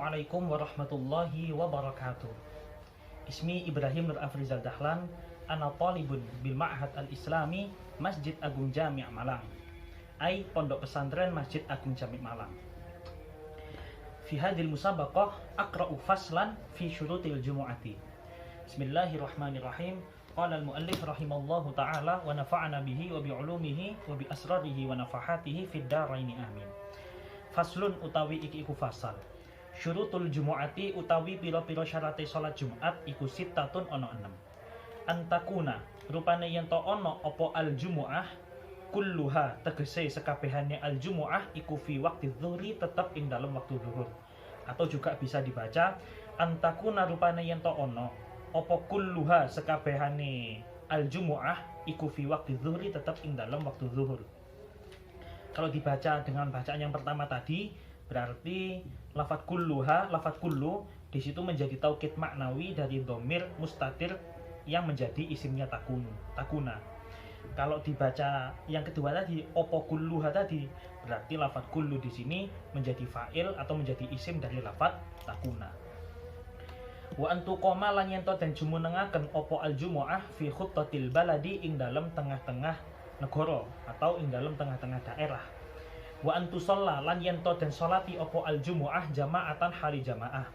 Assalamualaikum warahmatullahi wabarakatuh. Ismi Ibrahim Nur Afrizal Dahlan. Ana talibun bil Ma'had Al-Islami Masjid Agung Jami' Malang. Ai Pondok Pesantren Masjid Agung Jami' Malang. Fi hadhil musabaqah aqra'u faslan fi syurutil jumu'ati. Bismillahirrahmanirrahim. Qala al-muallif rahimallahu ta'ala wa nafa'ana bihi wa bi 'ulumihi wa bi asrarihi wa nafahatihi fid dharaini amin. Faslun utawi iki iku fasal. Syurutul jumu'ati utawi pira-pira syarate salat Jumat iku sittatun ana 6. Antakuna rupane yen to ana apa al jumu'ah kulluha tegese sekabehane al jumu'ah iku fi waqti dhuhri tetep ing dalam waktu zuhur. Atau juga bisa dibaca antakuna rupane yen to ana apa kulluha sekabehane al jumu'ah iku fi waqti dhuhri tetep ing dalam waktu zuhur. Kalau dibaca dengan bacaan yang pertama tadi berarti lafadz kulluha, lafadz kullu di situ menjadi taukid maknawi dari dhamir mustatir yang menjadi isimnya takuna. Kalau dibaca yang kedua tadi opo kulluha tadi berarti lafadz kullu di sini menjadi fa'il atau menjadi isim dari lafadz takuna. Wa antuqoma lan yen to den jumenengaken opo al jumu'ah fi khuttatil baladi ing dalam tengah-tengah negara atau ing dalam tengah-tengah daerah. Wa antusalla lan yen to den salati opo al jumu'ah jama'atan hari jamaah.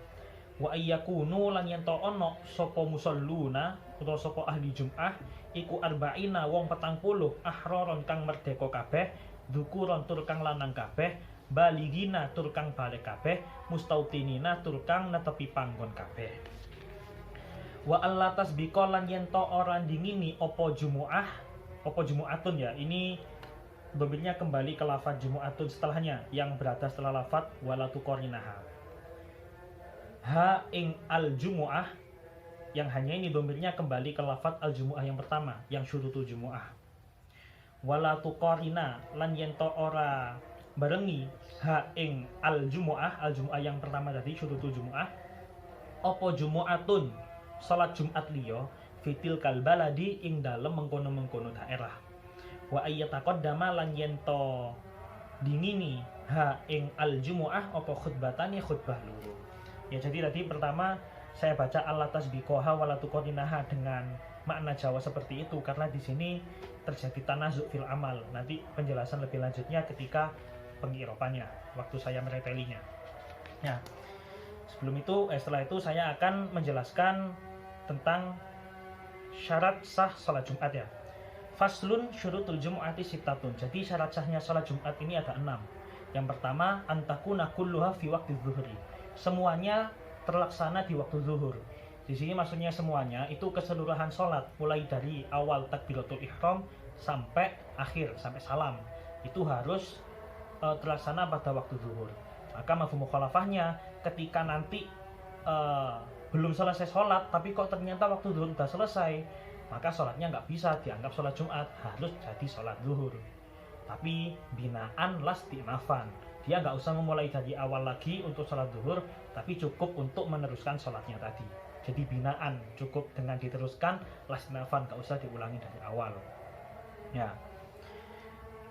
Wa ayyakunu lan yen to ana sapa musalluna utawa sapa ahli Jumat iku arba'ina wong 40 ahroron kang merdeka kabeh, dzukuron tur kang lanang kabeh, baligina tur kang balik kabeh, mustautinina tur kang netepi panggon kabeh. Wa alla tasbiqa lan yen to ora dingini apa Jumu'ah, apa Jumu'atun ya. Ini domirnya kembali ke lafaz Jumu'atun setelahnya yang berada setelah lafaz wala tuqarinaha. Ha ing al Jumu'ah yang hanya ini domirnya kembali ke lafaz al Jumu'ah yang pertama yang syurutul Jumu'ah. Wala tuqarina lan yen to ora barengi ha ing al Jumu'ah yang pertama tadi syurutul Jumu'ah apa Jumu'atun salat Jumat liya fitil kal baladi ing dalem mengkono-mengkono daerah. Wa ayyataqaddama lan yen to dingini ha ing al Jumu'ah apa khutbatane khutbah loro. Ya jadi tadi pertama saya baca Allah tasbiqoha wala tuqarinaha dengan makna Jawa seperti itu karena di sini terjadi tanazuk fil amal. Nanti penjelasan lebih lanjutnya ketika pengiropannya waktu saya meretelinya. Ya. Setelah itu saya akan menjelaskan tentang syarat sah salat Jumat ya. Faslun syurutul jumu'ati sittatun. Jadi syarat sahnya salat Jumat ini ada 6. Yang pertama antakuna kulluha fi waqti dhuhri. Semuanya terlaksana di waktu zuhur. Di sini maksudnya semuanya itu keseluruhan sholat mulai dari awal takbiratul ihram sampai akhir sampai salam itu harus terlaksana pada waktu zuhur. Maka mafhum mukhalafahnya ketika nanti belum selesai sholat tapi kok ternyata waktu zuhur sudah selesai, maka sholatnya nggak bisa dianggap sholat Jumat, harus jadi sholat zuhur. Tapi binaan lastinafan, dia nggak usah memulai dari awal lagi untuk sholat zuhur, tapi cukup untuk meneruskan sholatnya tadi. Jadi binaan cukup dengan diteruskan lastinafan, nggak usah diulangi dari awal. Ya.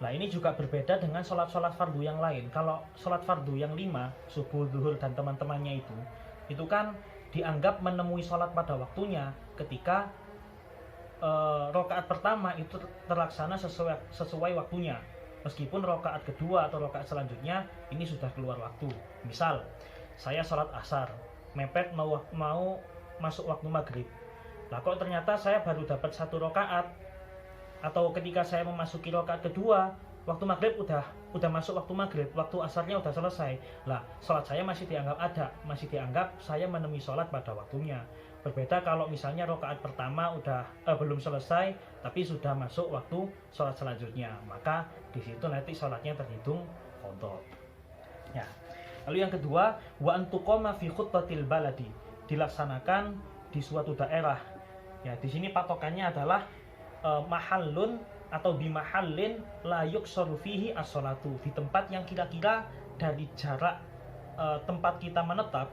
Nah ini juga berbeda dengan sholat-sholat fardu yang lain. Kalau sholat fardu yang 5, subuh, zuhur dan teman-temannya itu kan dianggap menemui sholat pada waktunya ketika rakaat pertama itu terlaksana sesuai waktunya. Meskipun rakaat kedua atau rakaat selanjutnya ini sudah keluar waktu. Misal saya sholat asar mepet mau masuk waktu maghrib. Lah kok ternyata saya baru dapat 1 rakaat, atau ketika saya memasuki rakaat kedua waktu maghrib udah masuk waktu maghrib, waktu asarnya udah selesai. Lah sholat saya masih dianggap saya menemui sholat pada waktunya. Berbeda kalau misalnya rakaat pertama belum selesai tapi sudah masuk waktu sholat selanjutnya, maka di situ nanti sholatnya terhitung qadha. Ya. Lalu yang kedua, wa antuqama fi khuttatil baladi, dilaksanakan di suatu daerah. Ya, di sini patokannya adalah mahallun atau bimahallin la yuqsaru fihi as-shalatu, di tempat yang kira-kira dari jarak tempat kita menetap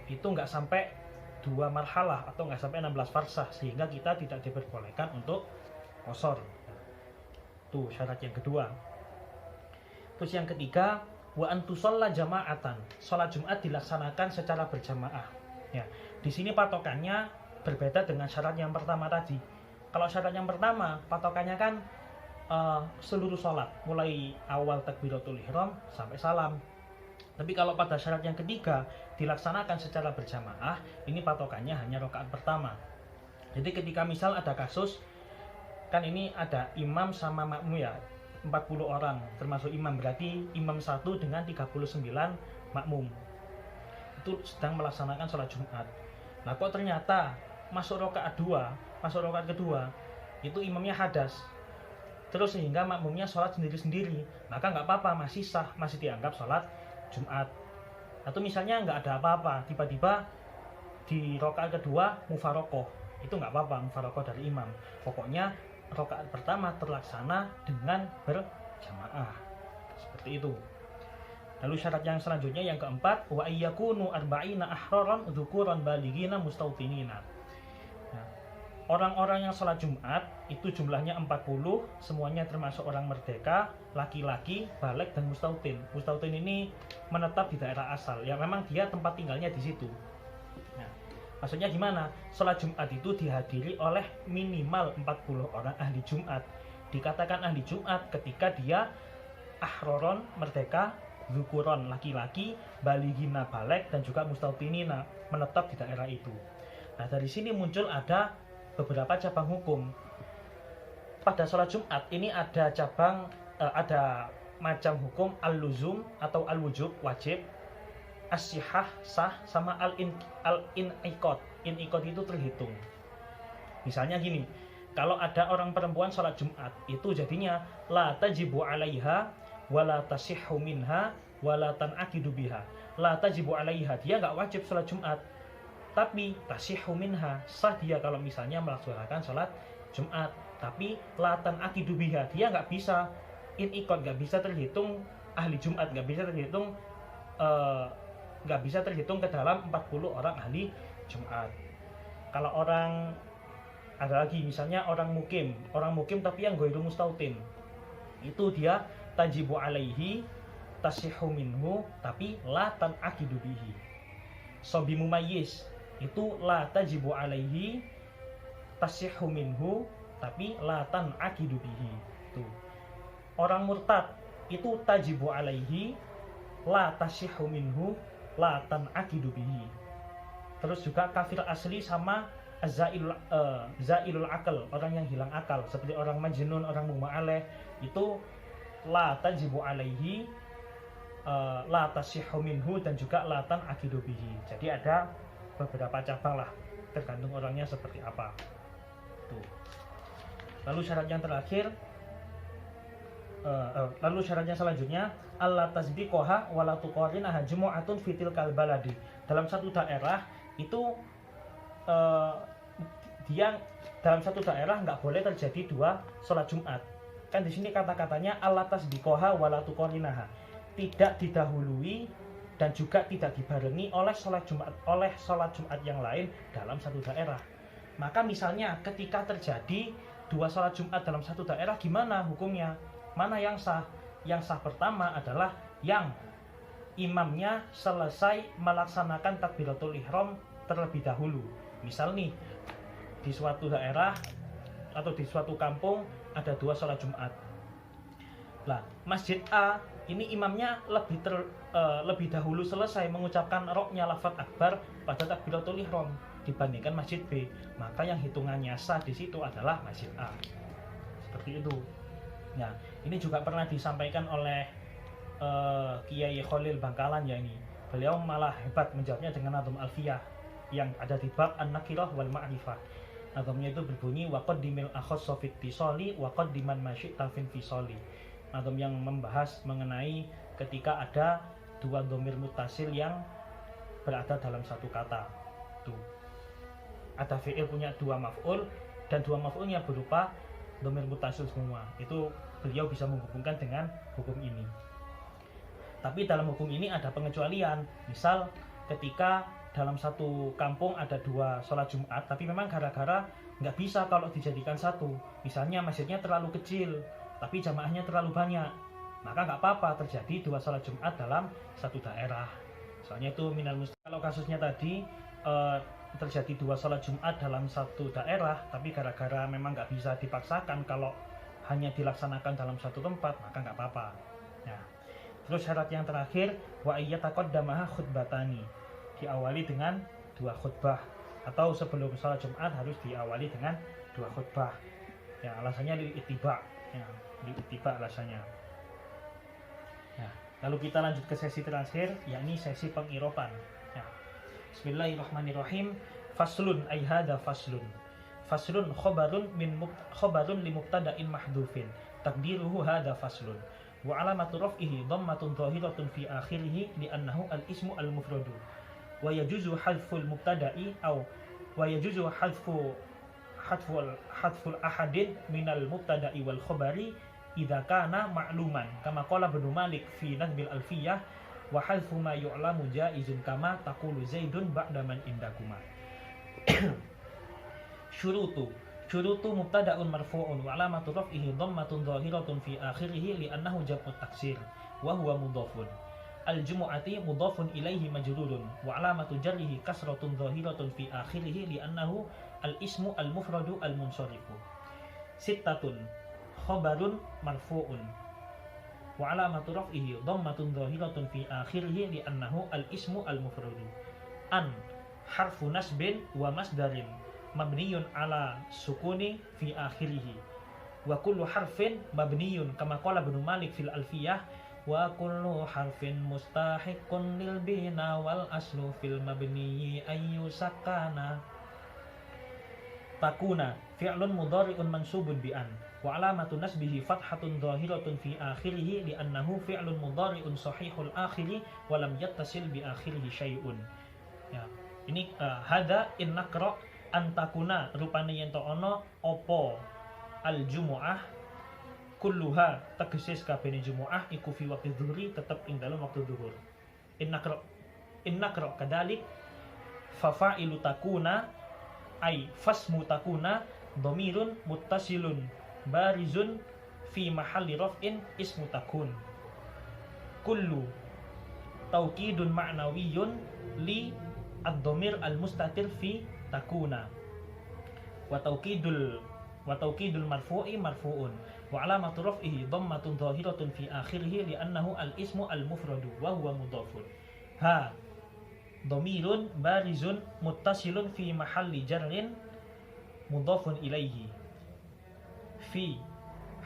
itu nggak sampai 2 marhalah atau nggak sampai 16 farsah sehingga kita tidak diperbolehkan untuk qashar. Itu syarat yang kedua. Terus yang ketiga wa antusalla jama'atan. Salat Jumat dilaksanakan secara berjamaah. Ya, di sini patokannya berbeda dengan syarat yang pertama tadi. Kalau syarat yang pertama patokannya kan seluruh salat, mulai awal takbiratul ihram sampai salam. Tapi kalau pada syarat yang ketiga dilaksanakan secara berjamaah, ini patokannya hanya rakaat pertama. Jadi ketika misal ada kasus, kan ini ada imam sama makmum ya, 40 orang termasuk imam, berarti imam 1 dengan 39 makmum itu sedang melaksanakan sholat Jumat. Nah kok ternyata masuk rakaat kedua itu imamnya hadas, terus sehingga makmumnya sholat sendiri-sendiri, maka nggak apa-apa, masih sah, masih dianggap sholat Jumat. Atau misalnya nggak ada apa-apa, tiba-tiba di rakaat kedua mufarokoh, itu nggak apa-apa, mufarokoh dari imam. Pokoknya rakaat pertama terlaksana dengan berjamaah, seperti itu. Lalu syarat yang selanjutnya yang keempat, wa ayyakunu arba'ina ahraran dzukuran balighina mustautinina. Nah, orang-orang yang sholat Jumat itu jumlahnya 40, semuanya termasuk orang merdeka, laki-laki, baligh dan mustautin. Mustautin ini menetap di daerah asal, yang memang dia tempat tinggalnya di situ. Nah, maksudnya gimana? Sholat Jumat itu dihadiri oleh minimal 40 orang ahli Jumat. Dikatakan ahli Jumat ketika dia ahroron, merdeka, dzukuron, laki-laki, balighina, baligh, dan juga mustautinina, menetap di daerah itu. Nah dari sini muncul ada beberapa cabang hukum. Pada sholat Jumat ini ada ada macam hukum al-luzum atau al-wujub, wajib, as-sihah, sah, sama al-in'iqad. In'iqad itu terhitung. Misalnya gini, kalau ada orang perempuan sholat Jumat, itu jadinya la tajibu alaiha wala tasihhu minha wala tan'aqidu biha. La tajibu alaiha, dia nggak wajib sholat Jumat, tapi tasihhu minha, sah dia kalau misalnya melaksanakan sholat Jumat. Tapi la tan'aqidu biha, dia nggak bisa in'iqad, nggak bisa terhitung ahli Jumat, nggak bisa terhitung ke dalam 40 orang ahli Jumat. Kalau orang ada lagi misalnya orang mukim tapi yang ghairu mustautin, itu dia tajibu alaihi tasihhu minhu tapi la tan'aqidu bihi. Sobi mumayyiz itu la tajibu alaihi tasihhu minhu tapi la tan'aqidu bihi. Tuh. Orang murtad itu tajibu alaihi la tasihhu minhu la tan'aqidu bihi. Terus juga kafir asli sama zailul akal, orang yang hilang akal, seperti orang majnun, orang muma'aleh, itu la tajibu alaihi la tasihhu minhu dan juga la tan'aqidu bihi. Jadi ada beberapa cabang lah, tergantung orangnya seperti apa. Tuh. Lalu syarat yang terakhir, lalu syaratnya selanjutnya alla tasbiqoha wala tuqarinaha jumu'atun fitil kalbaladi. Dalam satu daerah itu dia dalam satu daerah nggak boleh terjadi dua sholat Jumat. Kan di sini kata-katanya alla tasbiqoha wala tuqarinaha, tidak didahului dan juga tidak dibarengi oleh sholat Jumat yang lain dalam satu daerah. Maka misalnya ketika terjadi dua sholat Jumat dalam satu daerah, gimana hukumnya? Mana yang sah? Yang sah pertama adalah yang imamnya selesai melaksanakan takbiratul ihram terlebih dahulu. Misal nih, di suatu daerah atau di suatu kampung ada dua sholat Jumat. Lah, Masjid A ini imamnya lebih dahulu selesai mengucapkan roknya lafaz akbar pada takbiratul ihram dibandingkan Masjid B, maka yang hitungannya sah di situ adalah Masjid A. Seperti itu. Nah, ini juga pernah disampaikan oleh Kiai Khalil Bangkalan ya ini. Beliau malah hebat menjawabnya dengan nadhum alfiyah yang ada di bab an-nakirah wal ma'rifah. Nadhumnya itu berbunyi wa qaddimil akhassa fit tisali wa qaddiman ma syi'ta fin fisali. Nadhum yang membahas mengenai ketika ada dua dhamir muttasil yang berada dalam satu kata. Tuh. Ada fi'il punya dua maf'ul dan dua maf'ulnya berupa dhamir muttasil semua. Itu beliau bisa menghubungkan dengan hukum ini. Tapi dalam hukum ini ada pengecualian. Misal ketika dalam satu kampung ada dua sholat Jumat, tapi memang gara-gara nggak bisa kalau dijadikan satu. Misalnya masjidnya terlalu kecil, tapi jamaahnya terlalu banyak. maka nggak apa-apa terjadi 2 sholat Jumat dalam satu daerah. Soalnya itu minal mustahil. Kalau kasusnya tadi terjadi 2 sholat Jumat dalam satu daerah, tapi gara-gara memang nggak bisa dipaksakan kalau hanya dilaksanakan dalam satu tempat, maka nggak apa-apa. Nah, terus syarat yang terakhir, wa iyyataqaddamaha khutbatani, diawali dengan 2 khutbah, atau sebelum sholat Jumat harus diawali dengan 2 khutbah. Ya, alasannya lil ittiba, ya, lil ittiba alasannya. Ya, lalu kita lanjut ke sesi terakhir, yakni sesi pengiropan. Ya. Bismillahirrahmanirrahim. Faslun ay hadza faslun. Faslun khobarun li mubtada'in mahdhufin. Taqdiruhu hadza faslun. Wa alamatu raf'ihi dhammatun dhahiratun fi akhirih li'annahu al-ismu al-mufradu. Wa yajuzu hadful mubtada'i aw wa yajuzu hadful ahadin minal mubtada'i wal khabari idza kana ma'luman kama qala Ibnu Malik fi Nadbil Alfiyah wa hadfu ma yu'lamu jaizun kama taqulu Zaidun ba'da man indakuma. Syurutu mubtada'un marfu'un wa alamatu raf'ihi dhammatun dhahiratun fi akhirih li'annahu jam'ut taksir wa huwa mudhafun. Al-jumu'ati mudhafun ilaihi majrurun wa alamatu jarrihi kasratun dhahiratun fi akhirih li'annahu al-ismu al-mufradu al-munsarifu. Sittatun khabarun marfu'un wa alamatu raf'ihi dhammatun dhahiratun fi akhirih li'annahu al-ismu al-mufradu. An harfu nasbin wa masdarin mabniyun ala sukuni fi akhirih wa kullu harfin mabniyun kama qala Ibnu Malik fil Alfiyah wa kullu harfin mustahiqqun lil bina wal aslu fil mabniyi ayyu sakana. Takuna fi'lun mudhari'un mansubun bi an wa alamatu nasbihi fathatun dhahiratun fi akhirih li'annahu fi'lun mudhari'un sahihul akhiri wa lam yattasil bi akhirih syai'un. Ya, ini hada in naqra antakuna rupane yen to ana apa al jumu'ah kulluha tegese kabehane jumu'ah iku fi waqti dhuhri tetep ing dalem waktu zuhur. In naqra kadalik fa fa'ilu takuna ay fasmu takuna dhamirun muttasilun barizun fi mahalli raf'in ismu takun. Kullu tawkidun ma'nawiyyun li ad-dhamir al-mustatir fi takuna wa tawkidul marfu'i marfu'un wa alamatu raf'ihi dhammatun dhahiratun fi akhirih li'annahu al-ismu al-mufradu wa huwa mudhafun. Ha dhamirun barizun muttasilun fi mahalli jarrin mudhafun ilaihi. Fi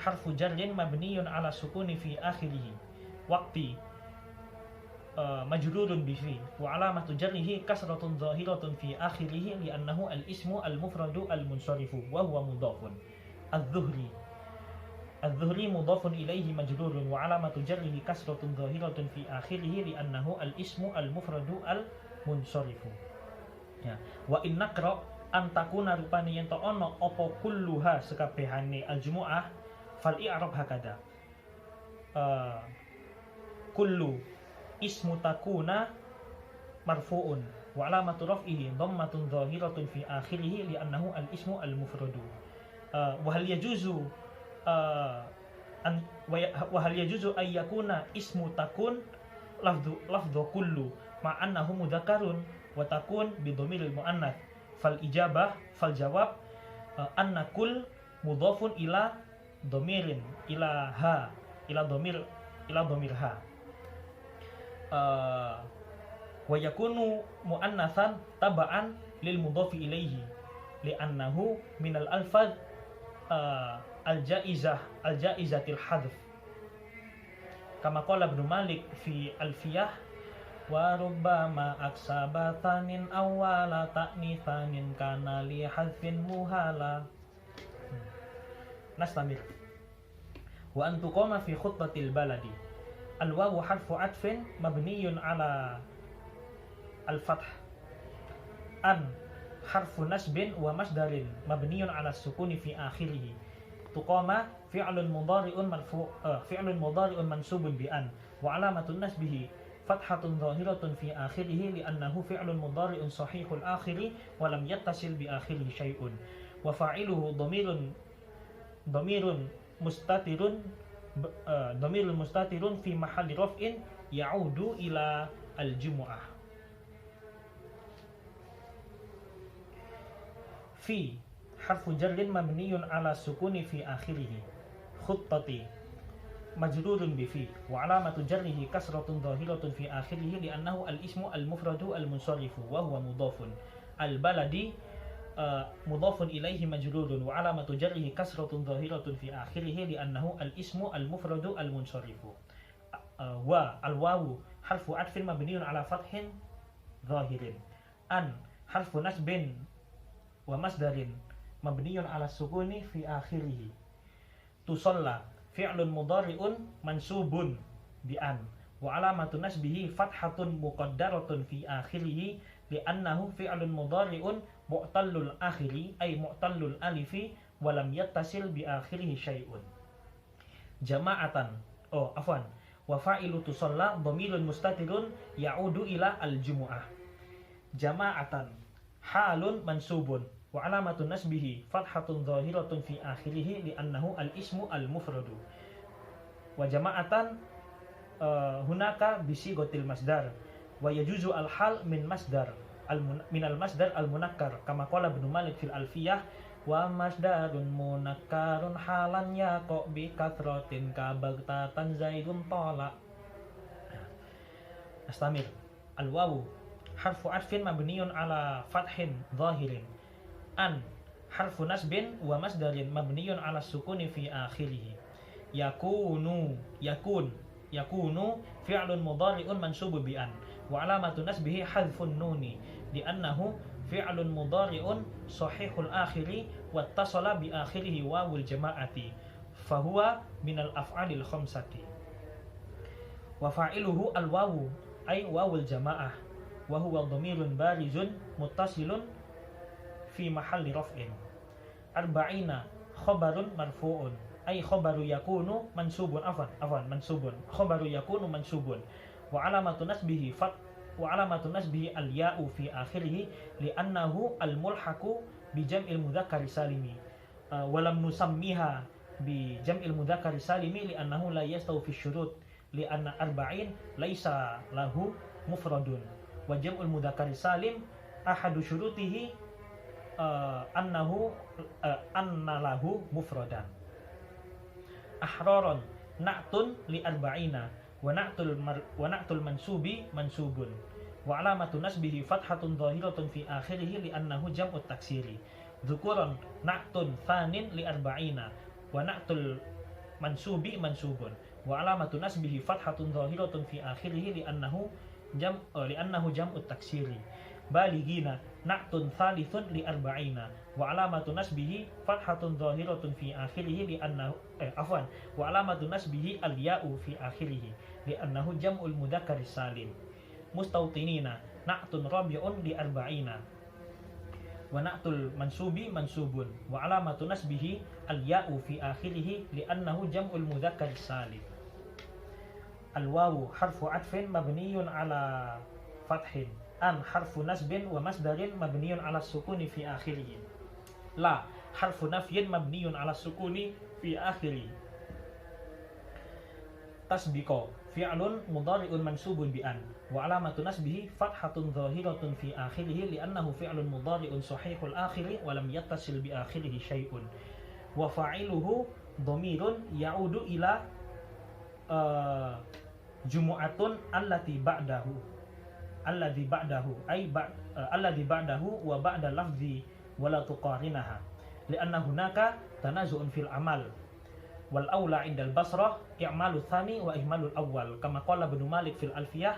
harfu jarrin mabniyun ala sukuni fi akhirih. Waqti majrurun bi fi wa alamatu jarrihi kasratun dhahiratun fi akhirih li'annahu al-ismu al-mufradu al-munsarifu wa huwa mudhafun. Adh-dhuhri mudhafun ilaihi majrurun wa alamatu jarrihi kasratun dhahiratun fi akhirih li'annahu al-ismu al-mufradu al-munsarifu. Ya, wa in naqra an takuna rupane yen to ana apa kulluha sekabehane al-jumu'ah fal i'rab hakada. Kullu ismu takuna marfu'un wa alamatu raf'ihi dhammatun dhahiratun fi akhirih li'annahu al-ismu al-mufradu. Wa hal yajuzu ay yakuna ismu takun lafdhu kullu ma annahu mudzakarun wa takun bi dhamiril muannats. Fal ijabah fal jawab anna kull mudhafun ila dhamirin ila ha ila dhamir ha. Wa yakunu muannatsan taba'an lil mudhafi ilaihi li'annahu min al-alfaz al-jaizatil hadf kama qala Ibnu Malik fi Alfiyah wa rubbama aksabatanin awwala ta'nithanin kana li hadfin muhala. Nastamir. Wa an tuqama fi khutbatil baladi al-wawu harfu atfin mabniyun ala al-fath. An harfu nasbin wa masdarin mabniyun ala sukuni fi akhirih. Tuqama fi'lun mudhari'un mansubun bi an wa alamatun nasbihi fathatun dhahiratun fi akhirih li'annahu fi'lun mudhari'un sahihul akhiri wa lam yattasil bi akhirih syai'un wa fa'iluhu dhamirun mustatirun dhamirun mustatirun fi mahalli raf'in ya'udu ila al-jumu'ah. Fi harfu jarrin mabniyun ala sukuni fi akhirih. Khuttati majrurun bi fi wa alamatu jarrihi kasratun dhahiratun fi akhirih li'annahu al-ismu al-mufradu al-munsarifu wa huwa mudhafun. Al-baladi mudhafun ilaihi majrurun wa alamatu jarrihi kasratun dhahiratun fi akhirih li'annahu al-ismu al-mufradu al-munsarifu. Wa al-wawu harfu atfin mabniyun ala fathin dhahirin. An harfu nasbin wa masdarin mabniyun ala sukuni fi akhirih. Tusalla fi'lun mudhari'un mansubun bi an wa alamatu nasbihi fathatun muqaddaratun fi akhirih li'annahu fi'lun mudhari'un mu'tallul akhiri ay mu'tallul alifi wa lam yattasil bi akhirih syai'un. Jama'atan wa fa'ilu tusalla dhamirun mustatirun ya'udu ila al-jumu'ah. Jama'atan halun mansubun wa alamatun nasbihi fathatun dhahiratun fi akhirih li'annahu al-ismu al-mufradu. Wa jama'atan hunaka bisigotil masdar wa yajuzu al-hal min masdar min al-masdar al-munakkar kama qala Ibnu Malik fil Alfiyah wa masdarun munakkarun halan yaqa bi kathratin kabagtatan zaidun tala. Astamir. Al-wawu harfu atfin mabniyun ala fathin dhahirin. An harfu nasbin wa masdarin mabniyun ala sukuni fi akhirih. Yakunu fi'lun mudhari'un mansubun bi an wa alamatu nasbihi hadfun nuni li'annahu fi'lun mudhari'un sahihul akhiri wattasala bi akhirih wawul jama'ati fahuwa minal af'alil khamsati. Wa fa'iluhu al-wawu ay wawul jama'ah wa huwa dhamirun barizun muttasilun fi mahalli raf'in. Arba'ina khabarun marfu'un ay khabaru yakunu mansubun mansubun khabaru yakunu mansubun wa alamatu nasbihi al-ya'u fi akhirih li'annahu al-mulhaqu bi jam'il mudzakkari salimi wa lam nusammiha bi jam'il mudzakkari salimi li'annahu la yastawi fi syurut li'anna arba'in laisa lahu mufradun wa jam'ul mudzakkari salim ahadu syurutihi anna lahu mufradan. Ahraron na'tun li arba'ina wa na'tul mansubi mansubun wa alamatu nasbihi fathatun dhahiratun fi akhirih li'annahu jam'ut taksiri. Dzukuran na'tun thanin li arba'ina wa na'tul mansubi mansubun wa alamatu nasbihi fathatun dhahiratun fi akhirih li'annahu jam'ut taksiri. Baligina na'tun thalithun li arba'ina wa alamatu nasbihi fathatun dhahiratun fi akhirih li'annahu wa alamatu nasbihi al-ya'u fi akhirih li'annahu jam'ul mudzakkari salim. Mustawtinina na'tun rabi'un li arba'ina wa na'tul mansubi mansubun wa alamatu nasbihi al-ya'u fi akhirih li'annahu jam'ul mudzakkari salim. Al-wawu harfu atfin mabniyun ala fathin. An harfu nasbin wa masdarin mabniyun ala sukuni fi akhirih. La harfu nafyin mabniyun ala sukuni fi akhirih. Tasbiqo fi'lun mudhari'un mansubun bi an wa alamatu nasbihi fathatun dhahiratun fi akhirih li'annahu fi'lun mudhari'un sahihul akhiri wa lam yattasil bi akhirih syai'un. Wa fa'iluhu dhamirun ya'udu ila jumu'atun allati ba'dahu alladhi ba'dahu wa ba'da lafzi wa la tuqarinaha li'anna hunaka tanazu'un fil amal wal aula 'inda al-basrah i'malu tsani wa ihmalul awwal kama qala Ibnu Malik fil Alfiyah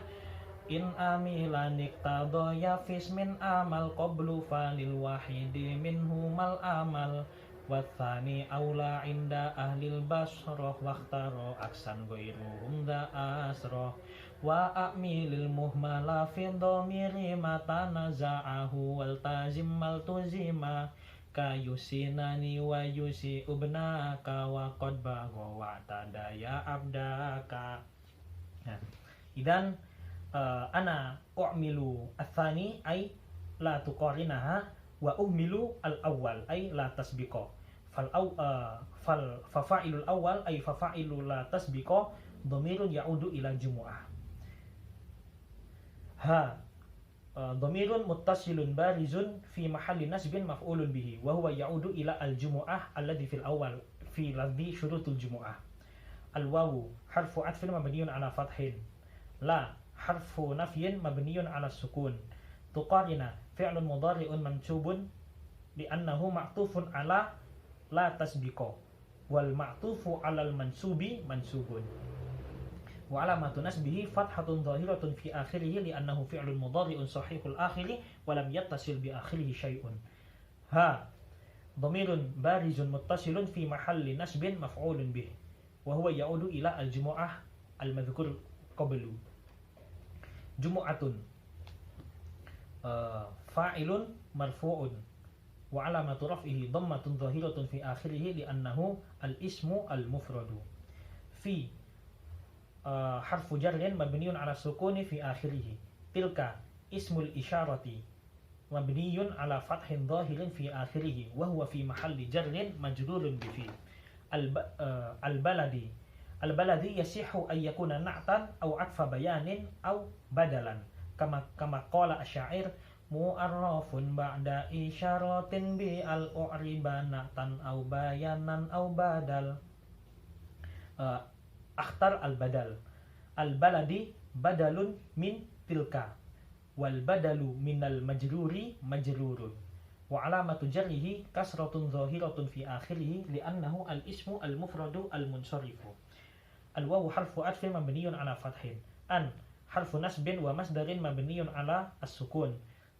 in amilanik tadaya fismin amal qablu falil wahidi minhumal amal wa tsani aula 'inda ahlil basrah waqtaro aksan ghairuhum da asrah wa a'milil muhmala fi dhamiri matanaza'ahu wal tazim maltuzima kayusinani wa yusi ubnaka wa qad bagha wa tadaya abdaka. Idan ana u'milu athani ay la tuqarinaha wa uhmilu al-awwal ay la tasbiqo fafa'ilul awal ay fafa'ilul la tasbiqo dhamirun ya'udu ila jumu'ah. Dhamirun muttasilun barizun fi mahalli nasbin maf'ulun bihi wa huwa ya'udu ila al-jumu'ah alladhi fil awal fi lafzi syurutul jumu'ah. Al-wawu harfu atfin mabniyun ala fathin, la harfu nafyin mabniyun ala sukun, tuqarina fi'lun mudhari'un mansubun li'annahu ma'tufun ala la tasbiqo wal ma'tufu 'alal mansubi mansubun wa alamatu nasbihi fathatun dhahiratun fi akhirih li'annahu fi'lun mudhari'un sahihul akhiri wa lam yattasil bi akhirih syai'un. Dhamirun barizun muttasilun fi mahalli nasbin maf'ulun bih wa huwa ya'udu ila al-jumu'ah al-madhkur qablu. Jumu'atun fa'ilun marfu'un wa alamatu raf'ihi dhammatun dhahiratun fi akhirih li'annahu al-ismu al-mufradu. Fi harfu jarrin mabniyun ala sukuni fi akhirih. Tilka ismul isyarati mabniyun ala fathin dhahirin fi akhirih wa huwa fi mahalli jarrin majrurun bi fi. Al-baladi yasihu an yakuna na'tan aw atfa bayanin aw badalan kama qala asy-syair mu'arrafun ba'da isyaratin bi al-u'ribana tan au bayanan au badal. Akhtar al-badal. Al-baladi badalun min tilka wal badalu minal majruri majrurun wa alamatu jarrihi kasratun zahiratun fi akhirih li'annahu al-ismu al-mufradu al-munsarifu. Al-wawu harfu atfin mabniyun ala fathin, an harfu nasbin wa masdarin mabniyun ala as-sukun,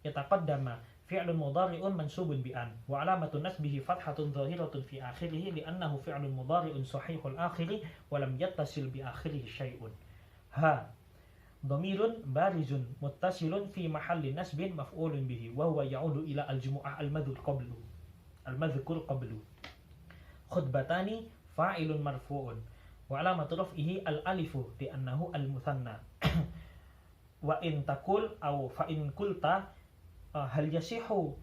yataqaddama fi'lun mudhari'un mansubun bi an wa alamatu nasbihi fathatun dhahiratun fi akhirih li'annahu fi'lun mudhari'un sahihul akhiri wa lam yattasil bi akhirih syai'un. Dhamirun barizun muttasilun fi mahalli nasbin maf'ulun bihi wa huwa ya'udu ila al-jumu'ah al-madhkur qablu. Khutbatani fa'ilun marfu'un wa alamatu raf'ihi al-alifu li'annahu al-muthanna. Wa in taqul aw fa in qulta hal yasihu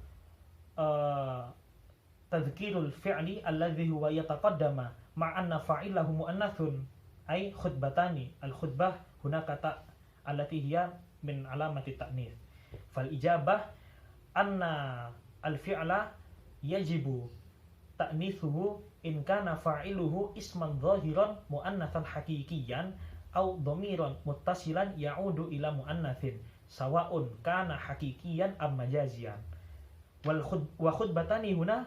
tadhkirul fi'li alladhi huwa yataqaddama ma'anna fa'ilahu mu'annathun ay khutbatani. Al-khutbah hunaka ta allati hiya min alamati ta'nits. Fal ijabah anna al-fi'la yajibu ta'nithuhu in kana fa'iluhu isman dhahiran mu'annatsan haqiqiyan aw dhamiran muttasilan ya'udu ila mu'annatsin sawa'un kana haqiqiyan am majaziyan. Wa khutbatani huna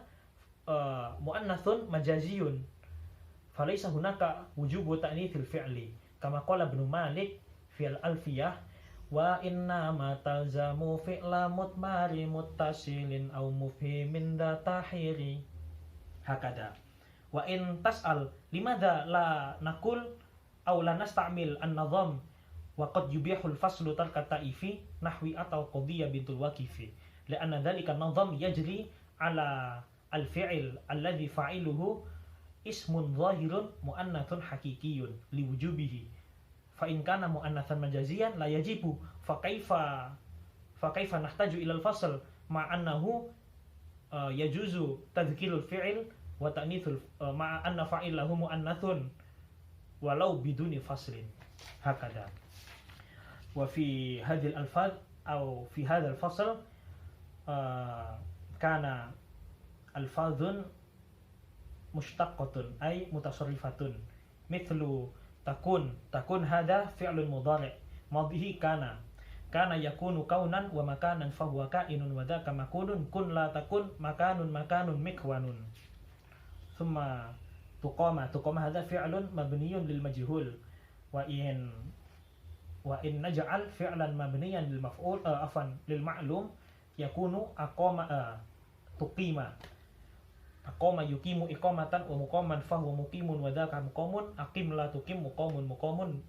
mu'annatsun majaziyun falaysa hunaka wujubu ta'nitsil fi'li kama qala Ibnu Malik fi al-Alfiyah wa inna ma talzamu fi'la mutmari muttasilin aw mufhimin datahiri. Hakada wa in tas'al limadha la naqul aw la nasta'mil an-nadham wa qad yubihul faslu tarka ta'ifi nahwi atau qadiyya bintul waqifi li'anna dhalika an-nadham yajri ala al-fi'il alladhi fa'iluhu ismun dhahirun mu'annathun haqiqiyyun liwujubihi fa in kana mu'annatsan majaziyan la yajibu fa kaifa nahtaju ila al-fasl ma'annahu yajuzu tadhkirul fi'il wa ta'nithul ma'a anna fa'ilahu mu'annathun walau biduni faslin. Hakada wa fi hadhil alfaz aw fi hadzal fasl kana alfazun mushtaqqatun ay mutasarrifatun mithlu takun hadha fi'lun mudhari' madhihi kana yakunu kaunan wa makanan fa huwa kainun wa dzaka makunun kun la takun makanun mikwanun. Thumma tuqama hadha fi'lun mabniyun lil majhul wa in naj'al fi'lan mabniyan lil maf'ul lil ma'lum yakunu aqama tuqima aqama yuqimu iqamatan wa muqaman fa huwa muqimun wa dzaka muqamun aqim la tuqim muqamun.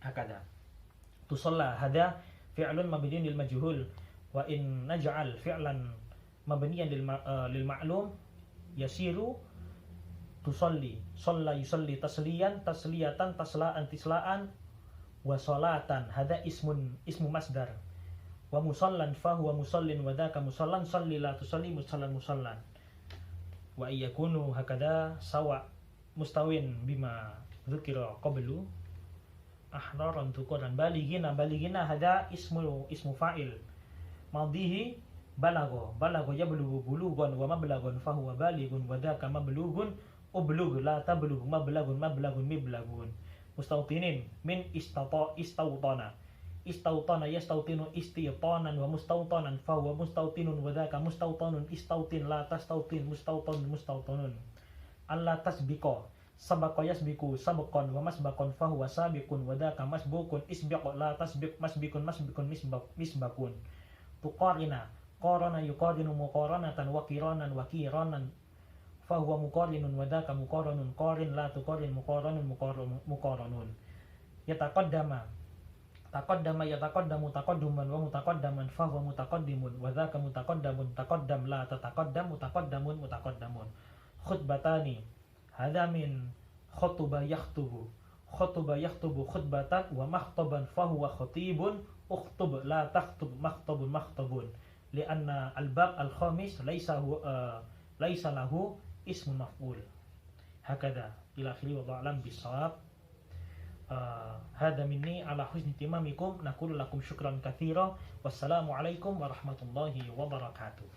Hakada tusalla hadha fi'lun mabniyan lil majhul wa in naj'al fi'lan mabniyan lil ma'lum yasiru tusalli shalla yusalli tasliyatan taslaan wa salatan hadha ismu masdar wa musallan fa huwa musallin wa dzaka musallan salli la tusalli musallan. wa iyakunu hakada sawa mustawin bima dzukira qablu ahraran tuqran baligina hada ismu fa'il madhihi balago yablughu bulugan wa mablagun fahuwa baligun wa dzaka mablugun ublugh la tablugh mablagun miblagun mustawtinin min istawtana yastawtinu istiytanan wa mustawtanan fahuwa mustawtinun wa dzaka mustawtanun istawtin la tastawtin mustawtanun alla tasbiqa sabaqa yasbiqu sabqan wa masbaqan fahuwa sabiqun wa dzaka masbuqun isbiq la tasbiq masbiqun misbaqun tuqarina qarana yuqarinu muqaranatan wa qiranan fahuwa muqarinun wa dzaka muqaranun qarin la tuqarin muqaranun yataqaddamu taqadduman wa mutaqaddaman fahuwa mutaqaddimun wa dzaka mutaqaddamun taqaddam la tataqaddam mutaqaddamun khutbatani hadha min khutuba yakhtubu khutbatan wa makhtaban fahuwa khatibun ukhtub la takhtub makhtubun lianna al-bab al-khamis laysa lahu ismun maf'ul hakadha ila akhiri wa a'lam bis-shawab. Hada minni ala husni timamikum naqulu lakum syukran katsira wassalamu alaikum warahmatullahi wabarakatuh.